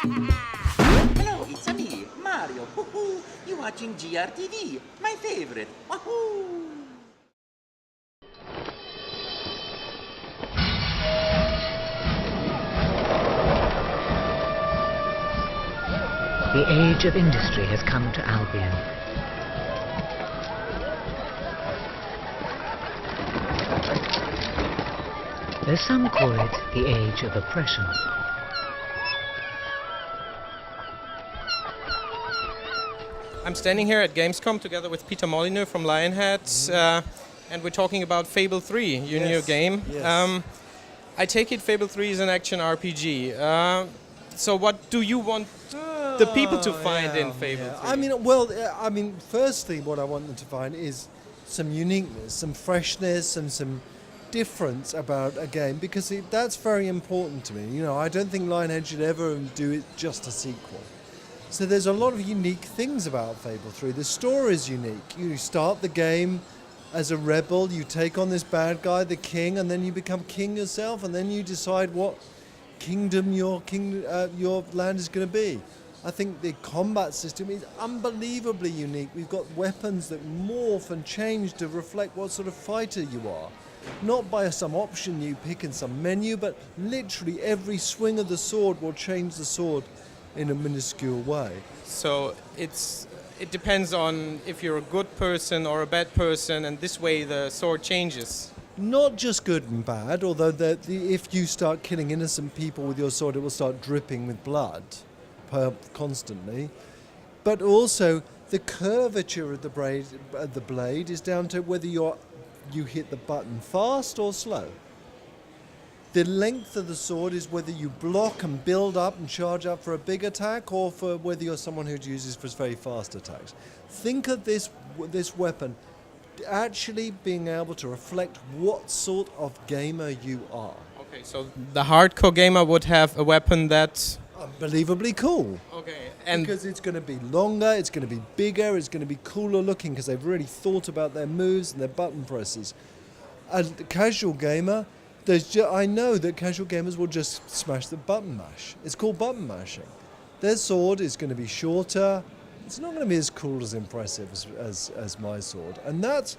Hello, it's me, Mario. Woohoo! You watching GRTV, my favorite. Wahoo! The age of industry has come to Albion. Though some call it the age of oppression. I'm standing here at Gamescom together with Peter Molyneux from Lionhead, and we're talking about Fable 3, your new game. Yes. I take it Fable 3 is an action RPG. So what do you want the people to find in Fable 3? I mean, firstly, what I want them to find is some uniqueness, some freshness, and some difference about a game, because that's very important to me. You know, I don't think Lionhead should ever do it just a sequel. So there's a lot of unique things about Fable 3. The story is unique. You start the game as a rebel, you take on this bad guy, the king, and then you become king yourself, and then you decide what kingdom your land is going to be. I think the combat system is unbelievably unique. We've got weapons that morph and change to reflect what sort of fighter you are. Not by some option you pick in some menu, but literally every swing of the sword will change the sword in a minuscule way. So it depends on if you're a good person or a bad person, and this way the sword changes. Not just good and bad, although if you start killing innocent people with your sword, it will start dripping with blood constantly. But also, the curvature of the blade is down to whether you hit the button fast or slow. The length of the sword is whether you block and build up and charge up for a big attack, or for whether you're someone who uses for very fast attacks. Think of this weapon actually being able to reflect what sort of gamer you are. Okay, so the hardcore gamer would have a weapon that's unbelievably cool. Okay, and because it's going to be longer, it's going to be bigger, it's going to be cooler looking, because they've really thought about their moves and their button presses. A casual gamer, I know that casual gamers will just smash the button mash. It's called button mashing. Their sword is going to be shorter. It's not going to be as cool, as impressive as my sword. And that's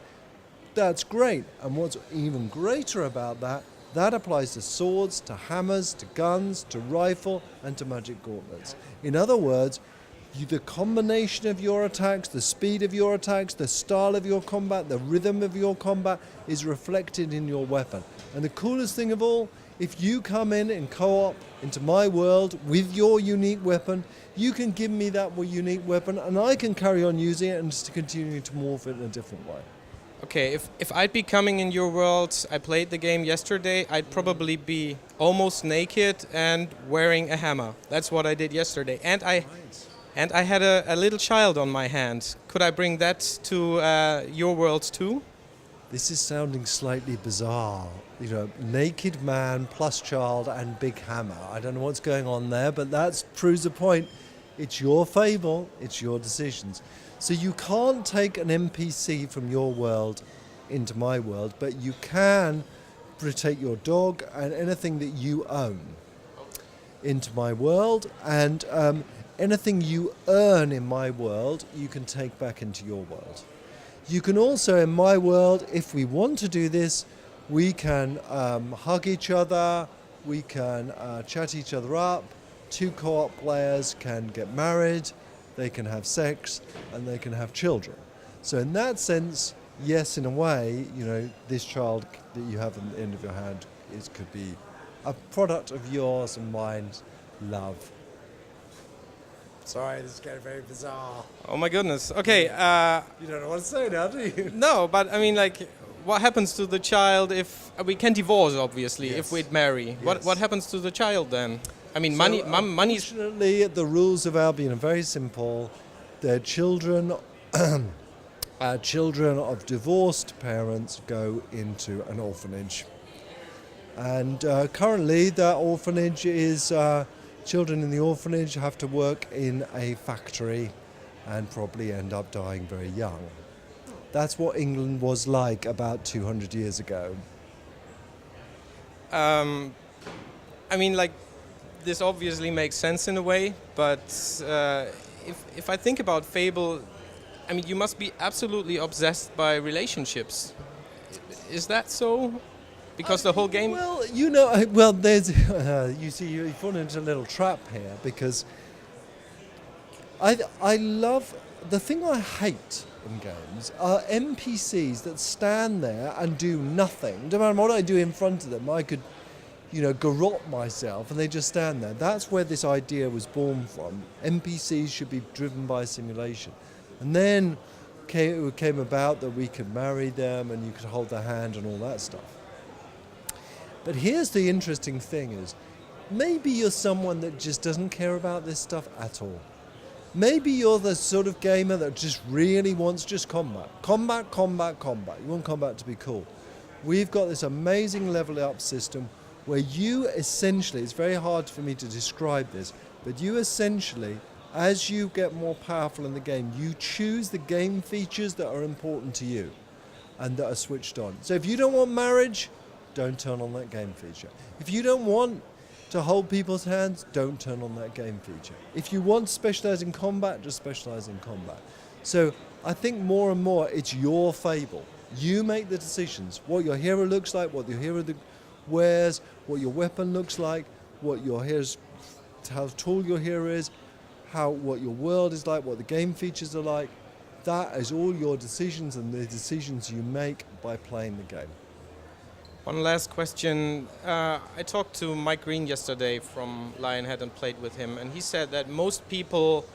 great. And what's even greater about that applies to swords, to hammers, to guns, to rifle, and to magic gauntlets. In other words, the combination of your attacks, the speed of your attacks, the style of your combat, the rhythm of your combat is reflected in your weapon. And the coolest thing of all, if you come in co-op into my world with your unique weapon, you can give me that unique weapon, and I can carry on using it and just continue to morph it in a different way. okay, if I'd be coming in your world, I played the game yesterday, I'd probably be almost naked and wearing a hammer. That's what I did yesterday. And I had a little child on my hand. Could I bring that to your world too? This is sounding slightly bizarre. You know, naked man plus child and big hammer. I don't know what's going on there, but that proves a point. It's your Fable, it's your decisions. So you can't take an NPC from your world into my world, but you can take your dog and anything that you own into my world, and anything you earn in my world, you can take back into your world. You can also, in my world, if we want to do this, we can hug each other, we can chat each other up. Two co-op players can get married, they can have sex, and they can have children. So in that sense, yes, in a way, you know, this child that you have at the end of your hand could be a product of yours and mine's love. Sorry, this is getting very bizarre. Oh my goodness. Okay. You don't know what to say now, do you? No, but I mean, like, what happens to the child if we can divorce? Obviously, Yes. if we'd marry, Yes. what happens to the child then? I mean, So, money's. Unfortunately, the rules of Albion are very simple. They're children. Children of divorced parents go into an orphanage. And currently, that orphanage is. Children in the orphanage have to work in a factory and probably end up dying very young. That's what England was like about 200 years ago. I mean, like, this obviously makes sense in a way, but if I think about Fable, I mean, you must be absolutely obsessed by relationships. Is that so? Because the whole game... Well, you know, well, there's... you see, you fall into a little trap here, because I love... The thing I hate in games are NPCs that stand there and do nothing. No matter what I do in front of them, I could, you know, garrot myself, and they just stand there. That's where this idea was born from. NPCs should be driven by simulation. And then it came about that we could marry them and you could hold their hand and all that stuff. But here's the interesting thing is, maybe you're someone that just doesn't care about this stuff at all. Maybe you're the sort of gamer that just really wants just combat. Combat, combat, combat. You want combat to be cool. We've got this amazing level up system where you essentially, it's very hard for me to describe this, but you essentially, as you get more powerful in the game, you choose the game features that are important to you and that are switched on. So if you don't want marriage, don't turn on that game feature. If you don't want to hold people's hands, don't turn on that game feature. If you want to specialize in combat, just specialize in combat. So I think more and more it's your Fable. You make the decisions. What your hero looks like, what your hero wears, what your weapon looks like, what your hero's, how tall your hero is, what your world is like, what the game features are like. That is all your decisions and the decisions you make by playing the game. One last question. I talked to Mike Green yesterday from Lionhead and played with him, and he said that most people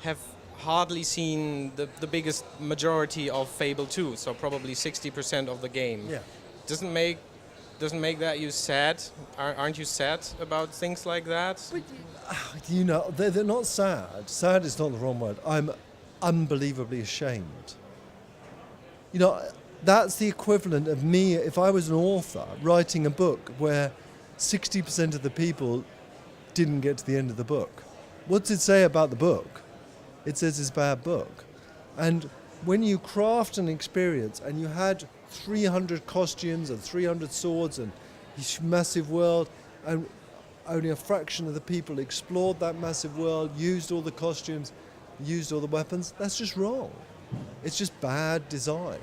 have hardly seen the biggest majority of Fable 2, so probably 60% of the game. Yeah. Doesn't make that you sad? Aren't you sad about things like that? But, you know, they're not sad. Sad is not the wrong word. I'm unbelievably ashamed. You know, that's the equivalent of me, if I was an author, writing a book where 60% of the people didn't get to the end of the book. What's it say about the book? It says it's a bad book. And when you craft an experience and you had 300 costumes and 300 swords and this massive world, and only a fraction of the people explored that massive world, used all the costumes, used all the weapons, that's just wrong. It's just bad design.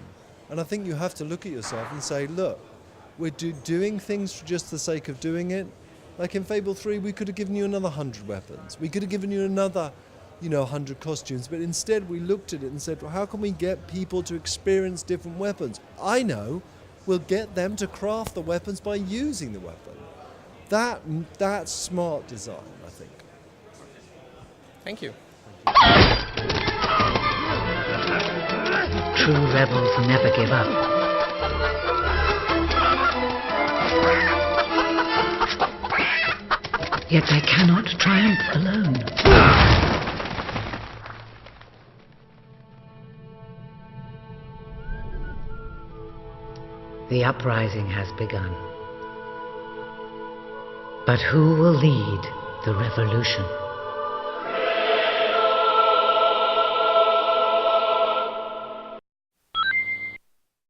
And I think you have to look at yourself and say, look, we're doing things for just the sake of doing it. Like in Fable 3, we could have given you another 100 weapons. We could have given you another, 100 costumes. But instead, we looked at it and said, well, how can we get people to experience different weapons? I know, we'll get them to craft the weapons by using the weapon. That's smart design, I think. Thank you. True rebels never give up. Yet they cannot triumph alone. The uprising has begun. But who will lead the revolution?